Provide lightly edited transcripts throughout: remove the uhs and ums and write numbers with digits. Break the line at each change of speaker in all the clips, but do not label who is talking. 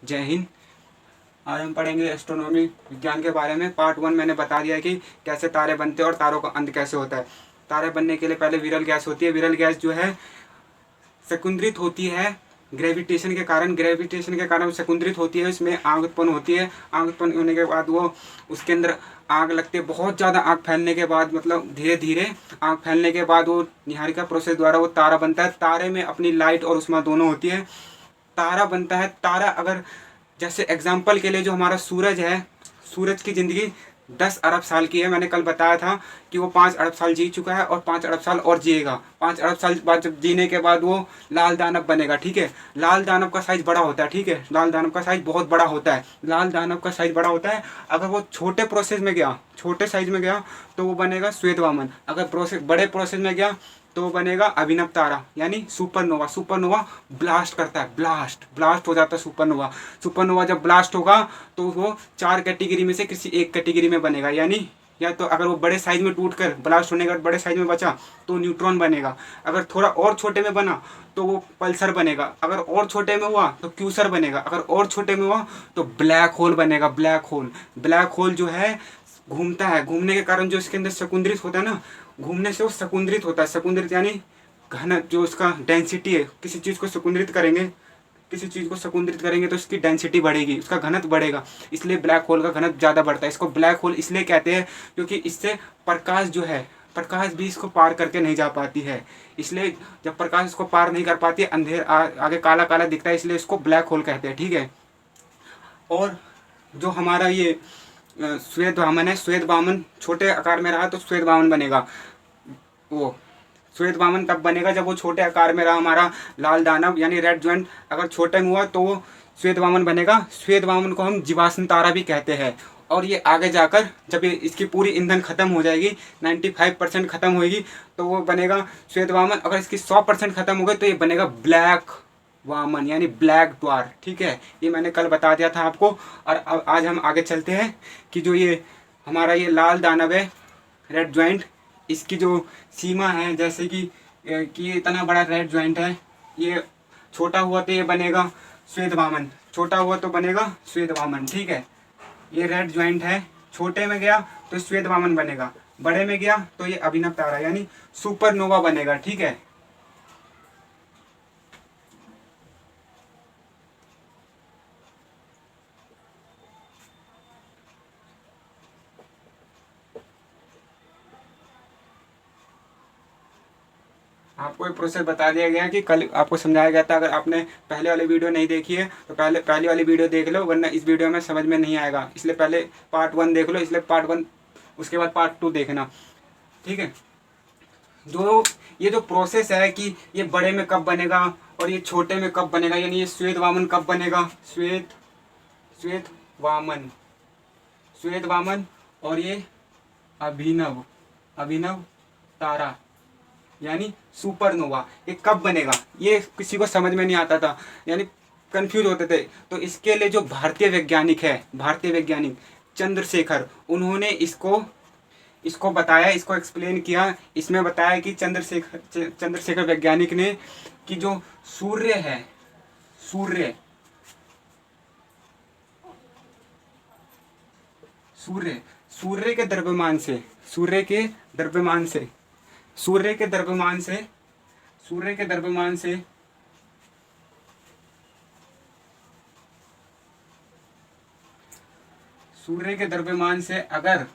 जय हिंद। आज हम पढ़ेंगे एस्ट्रोनॉमी विज्ञान के बारे में। पार्ट 1 मैंने बता दिया कि कैसे तारे बनते हैं और तारों का अंत कैसे होता है। तारे बनने के लिए पहले विरल गैस होती है। विरल गैस जो है संकुंद्रित होती है ग्रेविटेशन के कारण। ग्रेविटेशन के कारण संकुंद्रित होती है, इसमें आग उत्पन्न होती है। आग उत्पन्न होने के बाद वो उसके अंदर आग लगती है। बहुत ज़्यादा आग फैलने के बाद, मतलब धीरे धीरे आग फैलने के बाद वो निहारिका प्रोसेस द्वारा वो तारा बनता है। तारे में अपनी लाइट और उष्मा दोनों होती है। तारा बनता है। तारा अगर जैसे एग्जाम्पल के लिए जो हमारा सूरज है, सूरज की ज़िंदगी 10 अरब साल की है। मैंने कल बताया था कि वो 5 अरब साल जी चुका है और 5 अरब साल और जिएगा। 5 अरब साल बाद जब जीने के बाद वो लाल दानव बनेगा। ठीक है, लाल दानव का साइज बड़ा होता है। ठीक है, लाल दानव का साइज बहुत बड़ा होता है। लाल दानव का साइज बड़ा होता है। अगर वो छोटे प्रोसेस में गया, छोटे साइज में गया, तो वो बनेगा श्वेत वामन। अगर प्रोसेस बड़े प्रोसेस में गया तो वो बनेगा अभिनव तारा, यानी सुपरनोवा। सुपरनोवा ब्लास्ट करता है, ब्लास्ट हो जाता है सुपरनोवा। सुपरनोवा जब ब्लास्ट होगा तो वो 4 कैटेगरी में से किसी एक कैटेगरी में बनेगा। यानी या तो अगर वो बड़े साइज में टूट कर ब्लास्ट होने के बाद बड़े साइज में बचा तो न्यूट्रॉन बनेगा। अगर थोड़ा और छोटे में बना तो वो पल्सर बनेगा। अगर और छोटे में हुआ तो क्यूसर बनेगा। अगर और छोटे में हुआ तो ब्लैक होल बनेगा। ब्लैक होल, ब्लैक होल जो है घूमता है। घूमने के कारण जो इसके अंदर सकुंद्रित होता है ना, घूमने से वो सकुंद्रित होता है। सकुंद्रित यानी घन, जो उसका डेंसिटी है। किसी चीज़ को सकुंद्रित करेंगे, किसी चीज़ को सकुंद्रित करेंगे तो उसकी डेंसिटी बढ़ेगी, उसका घनत्व बढ़ेगा। इसलिए ब्लैक होल का घनत्व ज़्यादा बढ़ता है। इसको ब्लैक होल इसलिए कहते हैं क्योंकि इससे प्रकाश जो है, प्रकाश भी इसको पार करके नहीं जा पाती है। इसलिए जब प्रकाश इसको पार नहीं कर पाती है, आगे काला काला दिखता है, इसलिए इसको ब्लैक होल कहते हैं। ठीक है, और जो हमारा ये श्वेत वामन है, श्वेत वामन छोटे आकार में रहा तो श्वेत वामन बनेगा। वो श्वेत वामन तब बनेगा जब वो छोटे आकार में रहा हमारा लाल दानव, यानी रेड ज्वाइंट। अगर छोटे में हुआ तो वो श्वेत वामन बनेगा। श्वेत वामन को हम जीवाश्म तारा भी कहते हैं। और ये आगे जाकर जब इसकी पूरी ईंधन खत्म हो जाएगी, 95% खत्म होगी, तो वो बनेगा श्वेत वामन। अगर इसकी 100% खत्म हो गई तो ये बनेगा ब्लैक वामन, यानी ब्लैक द्वार। ठीक है, ये मैंने कल बता दिया था आपको। और अब आज हम आगे चलते हैं कि जो ये हमारा ये लाल दानव है, रेड ज्वाइंट, इसकी जो सीमा है, जैसे कि ये इतना बड़ा रेड ज्वाइंट है, ये छोटा हुआ तो ये बनेगा श्वेत वामन, छोटा हुआ तो बनेगा श्वेत वामन। ठीक है, ये रेड ज्वाइंट है, छोटे में गया तो श्वेत वामन बनेगा, बड़े में गया तो ये अभिनव तारा यानी सुपरनोवा बनेगा। ठीक है, आपको एक प्रोसेस बता दिया गया कि कल आपको समझाया गया था। अगर आपने पहले वाली वीडियो नहीं देखी है तो पहली वाली वीडियो देख लो, वरना इस वीडियो में समझ में नहीं आएगा। इसलिए पहले पार्ट 1 देख लो, इसलिए पार्ट 1, उसके बाद पार्ट 2 देखना। ठीक है, जो ये जो प्रोसेस है कि ये बड़े में कब बनेगा और ये छोटे में कब बनेगा, यानी ये श्वेत वामन कब बनेगा, श्वेत वामन, श्वेत वामन, और ये अभिनव अभिनव तारा यानी सुपरनोवा, ये कब बनेगा, ये किसी को समझ में नहीं आता था, यानी कंफ्यूज होते थे। तो इसके लिए जो भारतीय वैज्ञानिक है, भारतीय वैज्ञानिक चंद्रशेखर, उन्होंने इसको इसको बताया, इसको एक्सप्लेन किया। इसमें बताया कि चंद्रशेखर वैज्ञानिक ने कि जो सूर्य है, सूर्य सूर्य सूर्य के द्रव्यमान से, सूर्य के द्रव्यमान से, सूर्य के द्रव्यमान से, सूर्य के द्रव्यमान से सूर्य के द्रव्यमान से अगर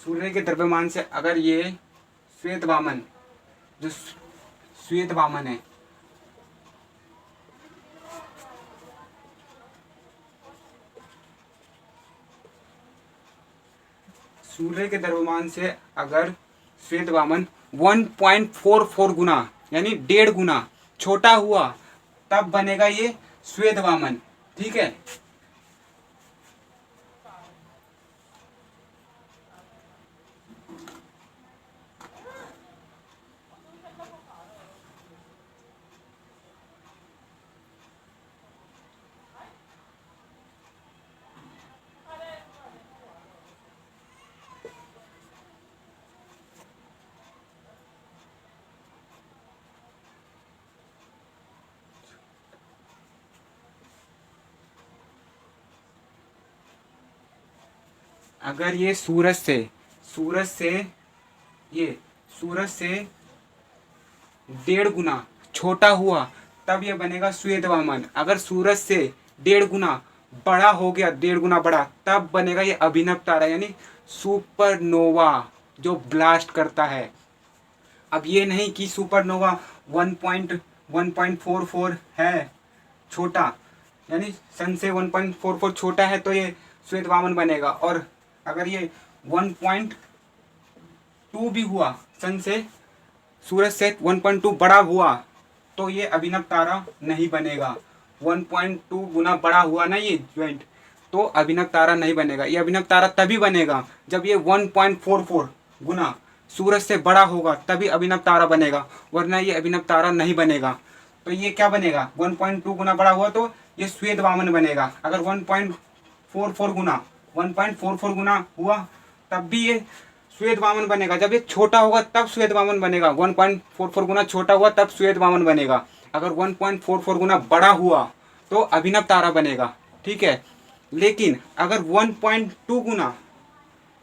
सूर्य के द्रव्यमान से अगर ये श्वेत वामन, जो श्वेत वामन है, सूर्य के द्रव्यमान से अगर श्वेत वामन 1.44 गुना, यानी 1.5 गुना छोटा हुआ, तब बनेगा ये श्वेत वामन। ठीक है, अगर ये सूरज से ये सूरज से 1.5 गुना छोटा हुआ तब ये बनेगा श्वेत वामन। अगर सूरज से 1.5 गुना बड़ा हो गया, 1.5 गुना बड़ा, तब बनेगा ये अभिनव तारा यानी सुपरनोवा जो ब्लास्ट करता है। अब ये नहीं कि सुपरनोवा 1.44 है छोटा, यानी सन से 1.44 छोटा है तो ये श्वेत वामन बनेगा। और अगर ये 1.2 भी हुआ, सन से सूरज से 1.2 बड़ा हुआ तो ये अभिनव तारा नहीं बनेगा। 1.2 गुना बड़ा हुआ ना ये ज्वाइंट, तो अभिनव तारा नहीं बनेगा। ये अभिनव तारा तभी बनेगा जब ये 1.44 गुना सूरज से बड़ा होगा, तभी अभिनव तारा बनेगा, वरना ये अभिनव तारा नहीं बनेगा। तो ये क्या बनेगा, 1.2 गुना बड़ा हुआ तो ये श्वेत वामन बनेगा। अगर 1.44 गुना हुआ तब भी ये श्वेत वामन बनेगा। जब ये छोटा होगा तब श्वेत वामन बनेगा। 1.44 गुना छोटा हुआ तब श्वेत वामन बनेगा। अगर 1.44 गुना बड़ा हुआ तो अभिनव तारा बनेगा, ठीक है। लेकिन अगर 1.2 गुना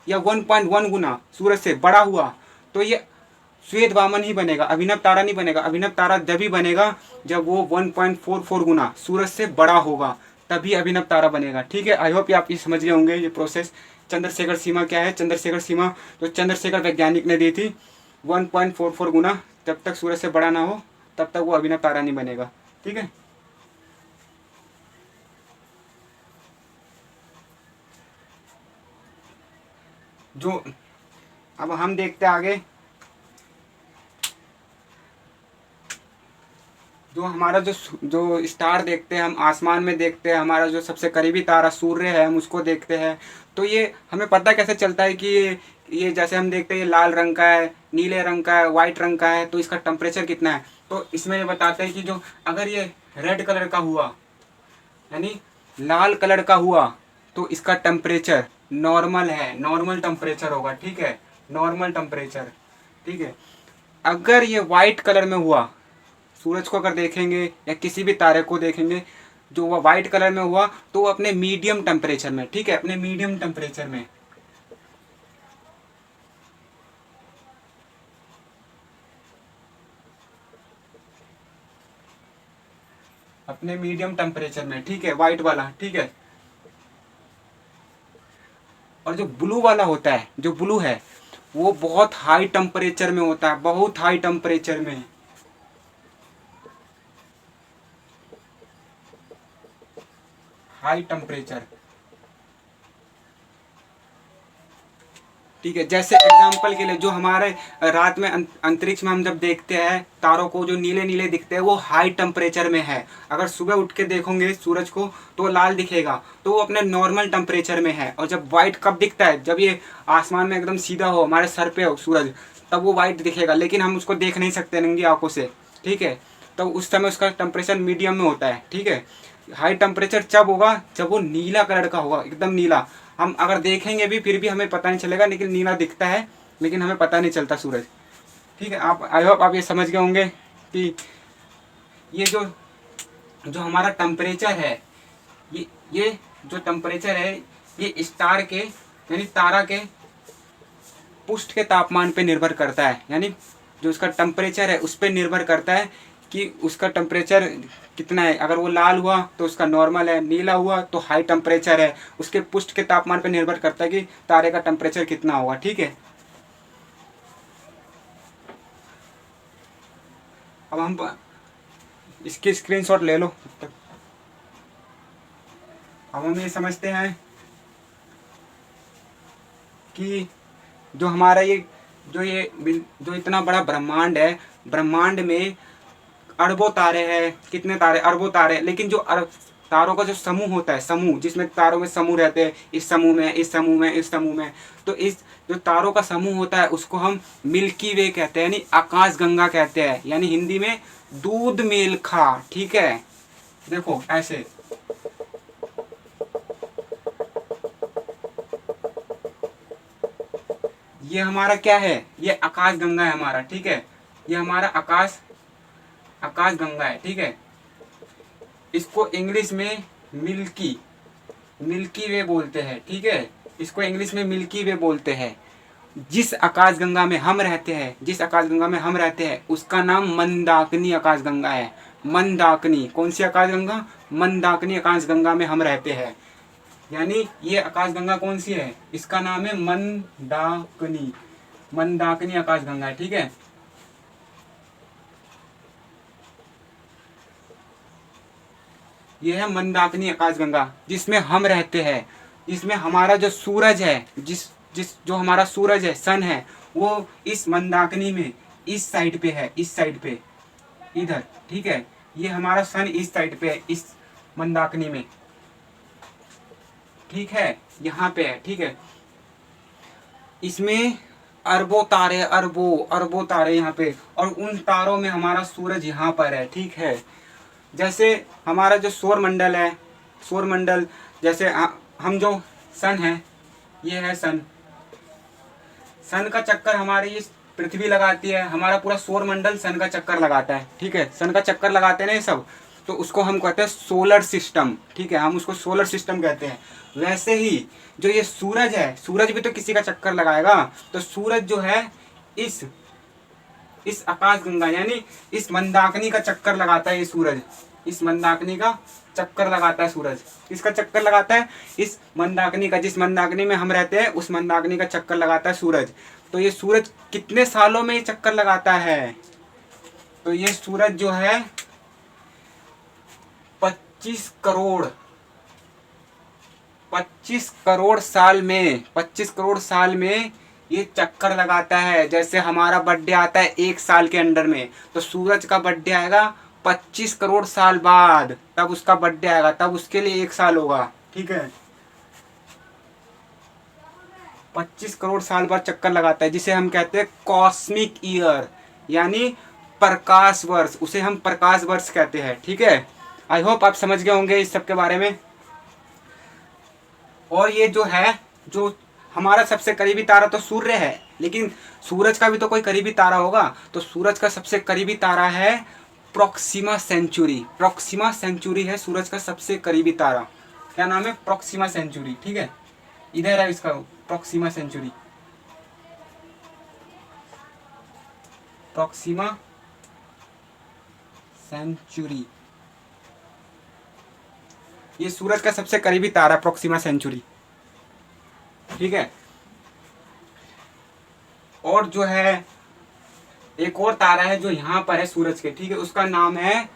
या 1.1 गुना सूरज से बड़ा हुआ तो ये श्वेत वामन ही बनेगा, अभिनव तारा नहीं बनेगा। अभिनव तारा जब ही बनेगा जब वो 1.44 गुना सूरज से बड़ा होगा, तभी अभिनव तारा बनेगा, ठीक है। आई होप ये आप ये समझ गए होंगे ये प्रोसेस। चंद्रशेखर सीमा क्या है, चंद्रशेखर सीमा जो चंद्रशेखर वैज्ञानिक ने दी थी, 1.44 गुना जब तक सूरज से बड़ा ना हो तब तक वो अभिनव तारा नहीं बनेगा, ठीक है। जो अब हम देखते हैं आगे, जो हमारा जो स्टार देखते हैं हम आसमान में देखते हैं, हमारा जो सबसे करीबी तारा सूर्य है, हम उसको देखते हैं। तो ये हमें पता कैसे चलता है कि ये जैसे हम देखते हैं ये लाल रंग का है, नीले रंग का है, वाइट रंग का है, तो इसका टेम्परेचर कितना है। तो इसमें ये बताते हैं कि जो अगर ये रेड कलर का हुआ यानी लाल कलर का हुआ तो इसका टेम्परेचर नॉर्मल है, नॉर्मल टेम्परेचर होगा, ठीक है, नॉर्मल टेम्परेचर, ठीक है। अगर ये वाइट कलर में हुआ, सूरज को अगर देखेंगे या किसी भी तारे को देखेंगे जो वह वाइट कलर में हुआ तो वो अपने मीडियम टेम्परेचर में, ठीक है, अपने मीडियम टेम्परेचर में, अपने मीडियम टेम्परेचर में, ठीक है, वाइट वाला, ठीक है। और जो ब्लू वाला होता है, जो ब्लू है वो बहुत हाई टेम्परेचर में होता है, बहुत हाई टेम्परेचर में, हाई टेम्परेचर, ठीक है। जैसे एग्जांपल के लिए जो हमारे रात में अंतरिक्ष में हम जब देखते हैं तारों को, जो नीले नीले दिखते हैं वो हाई टेम्परेचर में है। अगर सुबह उठ के देखोगे सूरज को तो वो लाल दिखेगा, तो वो अपने नॉर्मल टेम्परेचर में है। और जब वाइट कब दिखता है, जब ये आसमान में एकदम सीधा हो, हमारे सर पे हो सूरज, तब वो वाइट दिखेगा, लेकिन हम उसको देख नहीं सकते नंगी आंखों से, ठीक है। तो उस समय उसका टेम्परेचर मीडियम में होता है, ठीक है। हाई टेम्परेचर जब होगा जब वो नीला कलर का होगा, एकदम नीला। हम अगर देखेंगे भी फिर भी हमें पता नहीं चलेगा, लेकिन नीला दिखता है, लेकिन हमें पता नहीं चलता सूरज, ठीक है। आप आई होप आप ये समझ गए होंगे कि ये जो हमारा टेम्परेचर है, ये जो टेम्परेचर है ये स्टार के यानी तारा के पृष्ठ के तापमान पे निर्भर करता है। यानी जो उसका टेम्परेचर है उस पर निर्भर करता है कि उसका टेम्परेचर कितना है। अगर वो लाल हुआ तो उसका नॉर्मल है, नीला हुआ तो हाई टेम्परेचर है। उसके पृष्ठ के तापमान पर निर्भर करता है कि तारे का टेम्परेचर कितना होगा, ठीक है। अब हम इसकी स्क्रीनशॉट ले लो। अब हम ये समझते हैं कि जो हमारा जो इतना बड़ा ब्रह्मांड है, ब्रह्मांड में अरबों तारे हैं। कितने तारे? अरबों तारे। लेकिन जो तारों का जो समूह होता है, समूह जिसमें तारों में समूह रहते हैं, इस समूह में, इस समूह में, इस समूह में, तो इस जो तारों का समूह होता है उसको हम मिल्की वे कहते हैं, यानी आकाश गंगा कहते हैं, यानी हिंदी में दूध मेलखा, ठीक है। देखो ऐसे ये हमारा क्या है, ये आकाश गंगा है हमारा, ठीक है। ये हमारा आकाश गंगा है, ठीक है। इसको इंग्लिश में मिल्की वे बोलते हैं, ठीक है। इसको इंग्लिश में मिल्की वे बोलते हैं। जिस आकाशगंगा में हम रहते हैं, जिस आकाशगंगा में हम रहते हैं उसका नाम मंदाकिनी आकाशगंगा है। मंदाकिनी, कौन सी आकाशगंगा? मंदाकिनी आकाशगंगा में हम रहते हैं। यानी ये आकाशगंगा कौन सी है? इसका नाम है मंदाकिनी। मंदाकिनी आकाशगंगा है, ठीक है। ये है मंदाकिनी आकाशगंगा जिसमें हम रहते हैं। इसमें हमारा जो सूरज है, जिस जिस जो हमारा सूरज है, सन है, वो इस मंदाकिनी में इस साइड पे है, इस साइड पे, इधर, ठीक है। ये हमारा सन इस साइड पे है, इस मंदाकिनी में, ठीक है, यहाँ पे है, ठीक है। इसमें अरबों तारे, अरबों अरबों तारे यहाँ पे, और उन तारों में हमारा सूरज यहाँ पर है, ठीक है। जैसे हमारा जो सौर मंडल है, सौर मंडल, जैसे हम जो सन है, ये है सन। सन का चक्कर हमारी इस पृथ्वी लगाती है, हमारा पूरा सौर मंडल सन का चक्कर लगाता है, ठीक है। सन का चक्कर लगाते हैं ना ये सब, तो उसको हम कहते हैं सोलर सिस्टम, ठीक है। हम उसको सोलर सिस्टम कहते हैं। वैसे ही जो ये सूरज है, सूरज भी तो किसी का चक्कर लगाएगा, तो सूरज जो है इस आकाशगंगा यानी इस मंदाकिनी का चक्कर लगाता है। ये सूरज इस मंदाकिनी का चक्कर लगाता है। सूरज किसका चक्कर लगाता है? इस मंदाकिनी का। जिस मंदाकिनी में हम रहते हैं उस मंदाकिनी का चक्कर लगाता है सूरज। तो ये सूरज कितने सालों में ये चक्कर लगाता है? तो ये सूरज जो है 25 करोड़ 25 करोड़ साल में 25 करोड़ साल में ये चक्कर लगाता है। जैसे हमारा बर्थडे आता है 1 साल के अंदर में, तो सूरज का बर्थडे आएगा 25 करोड़ साल बाद, तब उसका बर्थडे आएगा, तब उसके लिए 1 साल होगा, ठीक है। 25 करोड़ साल बाद चक्कर लगाता है, जिसे हम कहते हैं कॉस्मिक ईयर, यानी प्रकाश वर्ष। उसे हम प्रकाश वर्ष कहते हैं, ठीक है। आई होप आप समझ गए होंगे इस सब के बारे में। और ये जो है, जो हमारा सबसे करीबी तारा तो सूर्य है, लेकिन सूरज का भी तो कोई करीबी तारा होगा। तो सूरज का सबसे करीबी तारा है प्रोक्सिमा सेंचुरी। प्रोक्सिमा सेंचुरी है सूरज का सबसे करीबी तारा। क्या नाम है? प्रोक्सिमा सेंचुरी, ठीक है। इधर है इसका प्रोक्सिमा सेंचुरी। प्रोक्सिमा सेंचुरी, ये सूरज का सबसे करीबी तारा प्रोक्सिमा सेंचुरी, ठीक है। और जो है एक और तारा है जो यहाँ पर है सूरज के, ठीक है, उसका नाम है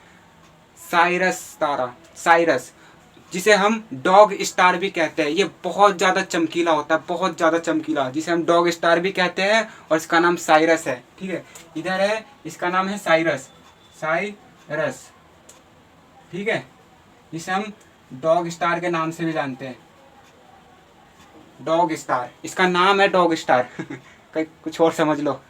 साइरस तारा। साइरस, जिसे हम डॉग स्टार भी कहते हैं। ये बहुत ज़्यादा चमकीला होता है, बहुत ज़्यादा चमकीला, जिसे हम डॉग स्टार भी कहते हैं, और इसका नाम साइरस है, ठीक है। इधर है, इसका नाम है साइरस। साइरस, ठीक है, जिसे हम डॉग स्टार के नाम से भी जानते हैं। डॉग स्टार, इसका नाम है डॉग स्टार कुछ और समझ लो।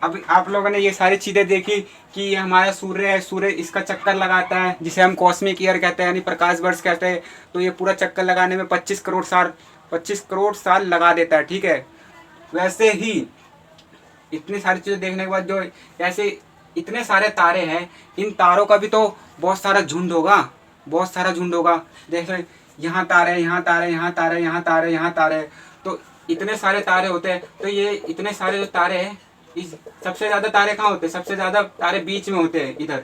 अब आप लोगों ने ये सारी चीज़ें देखी कि ये हमारा सूर्य है, सूर्य इसका चक्कर लगाता है, जिसे हम कॉस्मिक ईयर कहते हैं, यानी प्रकाश वर्ष कहते हैं। तो ये पूरा चक्कर लगाने में 25 करोड़ साल लगा देता है, ठीक है। वैसे ही इतनी सारी चीज़ें देखने के बाद जो ऐसे इतने सारे तारे हैं, इन तारों का भी तो बहुत सारा झुंड होगा, बहुत सारा झुंड होगा। देखो यहाँ तारे, यहाँ तारे, यहाँ तारे, यहाँ तारे, यहाँ तारे, तो इतने सारे तारे होते हैं। तो ये इतने सारे जो तारे हैं, इस सबसे ज़्यादा तारे कहाँ होते हैं? सबसे ज़्यादा तारे बीच में होते हैं, इधर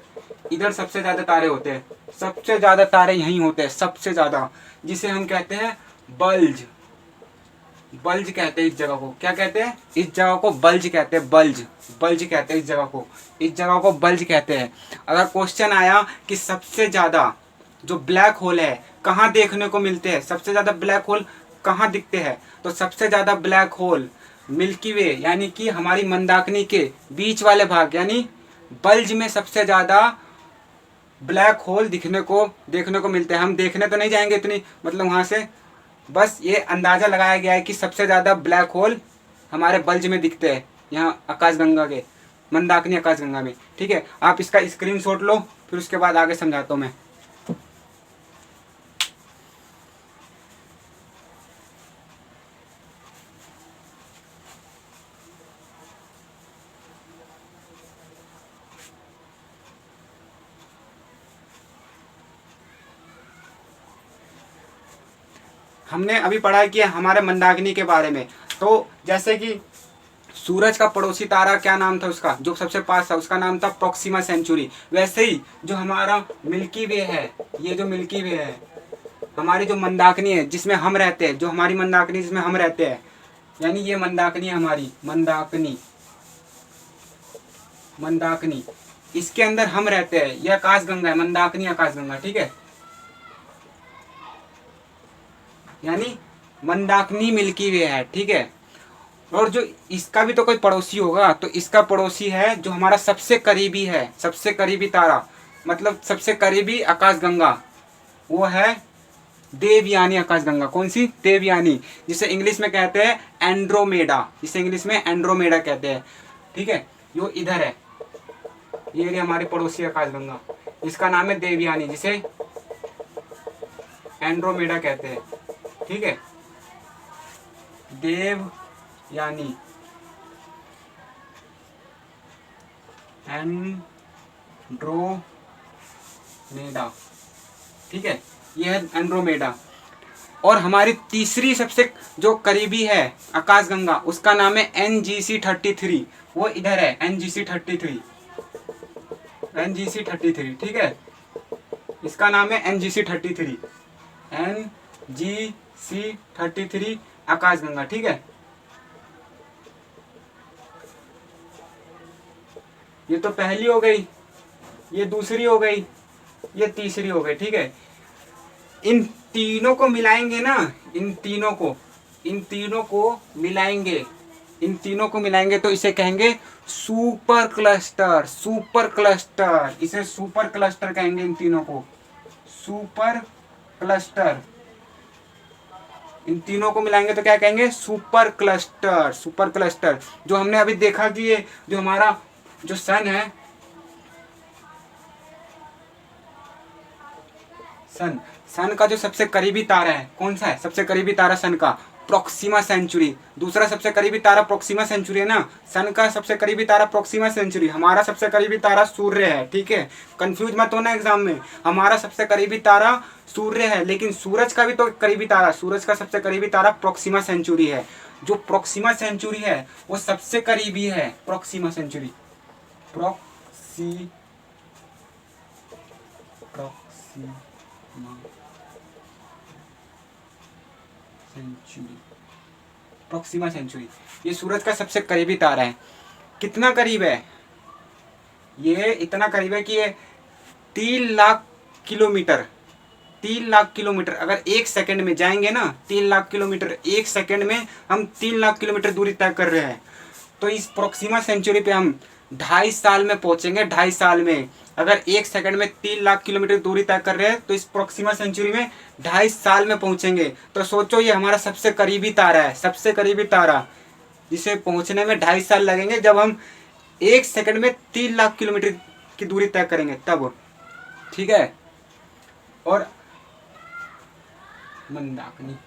इधर सबसे ज़्यादा तारे होते हैं। सबसे ज़्यादा तारे यहीं होते हैं, सबसे ज़्यादा, जिसे हम कहते हैं बल्ज। बल्ज कहते हैं इस जगह को। क्या कहते हैं? इस जगह को बल्ज कहते हैं। बल्ज, बल्ज कहते हैं इस जगह को। इस जगह को बल्ज कहते हैं। अगर क्वेश्चन आया कि सबसे ज़्यादा जो ब्लैक होल है कहाँ देखने को मिलते हैं, सबसे ज़्यादा ब्लैक होल कहाँ दिखते हैं, तो सबसे ज़्यादा ब्लैक होल मिल्की वे यानी कि हमारी मंदाकिनी के बीच वाले भाग यानी बल्ज में सबसे ज़्यादा ब्लैक होल देखने को मिलते हैं। हम देखने तो नहीं जाएंगे इतनी, मतलब वहाँ से, बस ये अंदाज़ा लगाया गया है कि सबसे ज़्यादा ब्लैक होल हमारे बल्ज में दिखते हैं, यहाँ आकाशगंगा के, मंदाकिनी आकाशगंगा में, ठीक है। आप इसका स्क्रीनशॉट लो, फिर उसके बाद आगे समझाता हूँ मैं। हमने अभी पढ़ा कि हमारे मंदाकिनी के बारे में। तो जैसे कि सूरज का पड़ोसी तारा क्या नाम था उसका, जो सबसे पास था, उसका नाम था प्रोक्सिमा सेंचुरी। वैसे ही जो हमारा मिल्की वे है, ये जो मिल्की वे है, हमारी जो मंदाकिनी है जिसमें हम रहते हैं, जो हमारी मंदाकिनी जिसमें हम रहते हैं, यानी ये मंदाकिनी हमारी मंदाकिनी, मंदाकिनी इसके अंदर हम रहते हैं। ये आकाशगंगा है, मंदाकिनी आकाशगंगा, ठीक है। यानी मंदाकिनी मिल्की वे है, ठीक है। और जो इसका भी तो कोई पड़ोसी होगा, तो इसका पड़ोसी है जो हमारा सबसे करीबी है, सबसे करीबी तारा, मतलब सबसे करीबी आकाशगंगा, वो है देवयानी आकाशगंगा। कौन सी? देवयानी, जिसे इंग्लिश में कहते हैं एंड्रोमेडा, जिसे इंग्लिश में एंड्रोमेडा कहते हैं, ठीक है। यो इधर है, ये रही हमारी पड़ोसी आकाशगंगा, इसका नाम है देवयानी, जिसे एंड्रोमेडा कहते हैं, ठीक है। देवयानी, एंड्रोमेडा, ठीक है, यह है एंड्रोमेडा। और हमारी तीसरी सबसे जो करीबी है आकाशगंगा, उसका नाम है NGC-33, वो इधर है, NGC-33, NGC-33, ठीक है। इसका नाम है NGC-33, NGC-33 आकाशगंगा, ठीक है। ये तो पहली हो गई, ये दूसरी हो गई, ये तीसरी हो गई, ठीक है। इन तीनों को मिलाएंगे ना, इन तीनों को मिलाएंगे, इन तीनों को मिलाएंगे तो इसे कहेंगे सुपर क्लस्टर, सुपर क्लस्टर, इसे सुपर क्लस्टर कहेंगे। इन तीनों को सुपर क्लस्टर, इन तीनों को मिलाएंगे तो क्या कहेंगे? Super cluster, super cluster. जो हमने अभी देखा कि ये जो हमारा जो सन है, सन का जो सबसे करीबी तारा है, कौन सा है सबसे करीबी तारा सन का? Proxima Centauri. दूसरा सबसे करीबी तारा प्रोक्सिमा सेंचुरी है ना, सन का सबसे करीबी तारा प्रोक्सिमा सेंचुरी। हमारा सबसे करीबी तारा सूर्य है, ठीक है, कंफ्यूज मत होना एग्जाम में। हमारा सबसे करीबी तारा सूर्य है, लेकिन सूरज का भी तो करीबी तारा, सूरज का सबसे करीबी तारा प्रोक्सिमा सेंचुरी है। जो प्रोक्सिमा सेंचुरी है वो सबसे करीबी है, प्रोक्सिमा सेंचुरी, प्रोक्सिमा सेंचुरी, ये सूरज का सबसे करीबी तारा है। कितना करीब है? ये इतना करीब है कि ये 3 लाख किलोमीटर, 3 लाख किलोमीटर अगर एक सेकंड में जाएंगे ना, 3 लाख किलोमीटर एक सेकंड में हम 3 लाख किलोमीटर दूरी तय कर रहे हैं। तो इस प्रोक्सिमा सेंचुरी पे हम 2.5 साल में पहुंचेंगे, 2.5 साल में। अगर एक सेकंड में 3 लाख किलोमीटर दूरी तय कर रहे हैं तो इस प्रोक्सिमा सेंचुरी में 2.5 साल में पहुंचेंगे। तो सोचो ये हमारा सबसे करीबी तारा है, सबसे करीबी तारा, जिसे पहुंचने में 2.5 साल लगेंगे। जब हम एक सेकंड में 3 लाख किलोमीटर की दूरी तय करेंगे तब, ठीक है। और मंदाकिनी,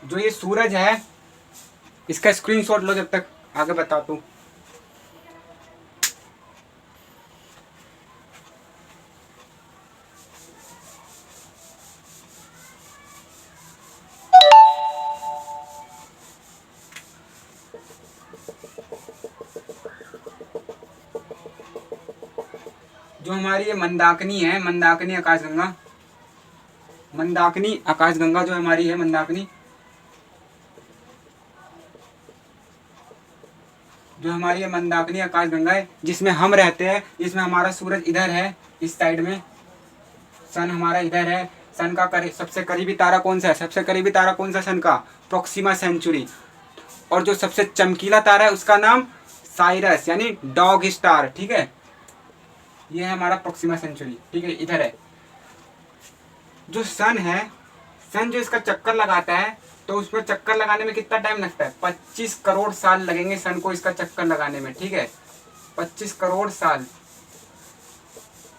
जो ये सूरज है, इसका स्क्रीनशॉट लो जब तक आगे बताता हूं। जो हमारी ये मंदाकिनी है, मंदाकिनी आकाशगंगा, मंदाकिनी आकाशगंगा जो हमारी है मंदाकिनी, जो हमारी ये मंदाकिनी आकाशगंगा है जिसमें हम रहते हैं, जिसमें हमारा सूरज इधर है, इस साइड में सन हमारा इधर है। सन का सबसे करीबी तारा कौन सा है? सबसे करीबी तारा कौन सा सन का? Proxima Centauri. और जो सबसे चमकीला तारा है उसका नाम साइरस, यानी डॉग स्टार, ठीक है। ये है हमारा प्रोक्सिमा सेंचुरी, ठीक है, इधर है। जो सन है, सन जो इसका चक्कर लगाता है, तो उस पर चक्कर लगाने में कितना टाइम लगता है? 25 करोड़ साल लगेंगे सन को इसका चक्कर लगाने में, ठीक है। 25 करोड़ साल,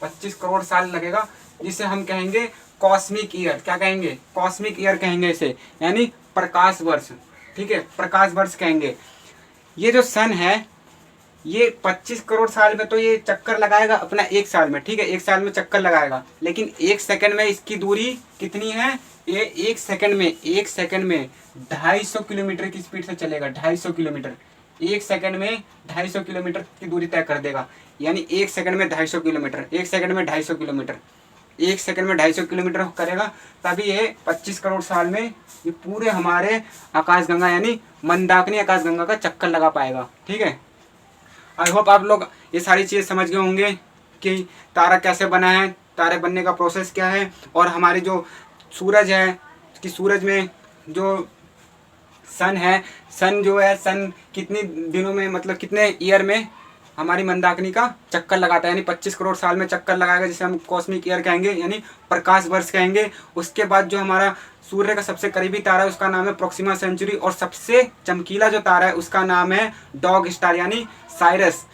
25 करोड़ साल लगेगा, जिसे हम कहेंगे कॉस्मिक ईयर। क्या कहेंगे? कॉस्मिक ईयर कहेंगे इसे, यानी प्रकाश वर्ष, ठीक है, प्रकाश वर्ष कहेंगे। ये जो सन है ये 25 करोड़ साल में तो ये चक्कर लगाएगा अपना 1 साल में, ठीक है, 1 साल में चक्कर लगाएगा, लेकिन 1 सेकंड में इसकी दूरी कितनी है, ये 1 सेकंड में 250 किलोमीटर की स्पीड से चलेगा, 250 किलोमीटर, 1 सेकंड में 250 किलोमीटर की दूरी तय कर देगा। यानी 1 सेकंड में 250 किलोमीटर, 1 सेकंड में 250 किलोमीटर, 1 सेकंड में 250 किलोमीटर करेगा, तभी ये 25 करोड़ साल में ये पूरे हमारे आकाशगंगा यानी मंदाकिनी आकाशगंगा का चक्कर लगा पाएगा। ठीक है, आई होप आप लोग ये सारी चीज़ समझ गए होंगे कि तारा कैसे बना है, तारे बनने का प्रोसेस क्या है, और हमारे जो सूरज है कि सूरज में जो सन है, सन जो है, सन कितनी दिनों में, मतलब कितने ईयर में हमारी मंदाकिनी का चक्कर लगाता है, यानी 25 करोड़ साल में चक्कर लगाएगा, जिसे हम कॉस्मिक ईयर कहेंगे यानी प्रकाश वर्ष कहेंगे। उसके बाद जो हमारा सूर्य का सबसे करीबी तारा है उसका नाम है प्रोक्सिमा सेंचुरी, और सबसे चमकीला जो तारा है उसका नाम है डॉग स्टार यानी साइरस।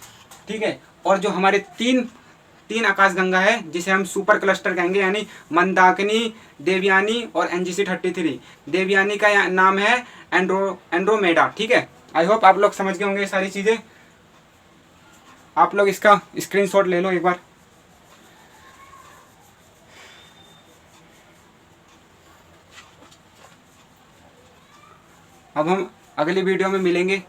ठीक है, और जो हमारे तीन आकाशगंगा है जिसे हम सुपर क्लस्टर कहेंगे, यानी मंदाकिनी, देवयानी और NGC-33। देवयानी का नाम है एंड्रोमेडा। ठीक है, आई होप आप लोग समझ गए होंगे ये सारी चीज़ें। आप लोग इसका स्क्रीनशॉट ले लो एक बार। अब हम अगली वीडियो में मिलेंगे।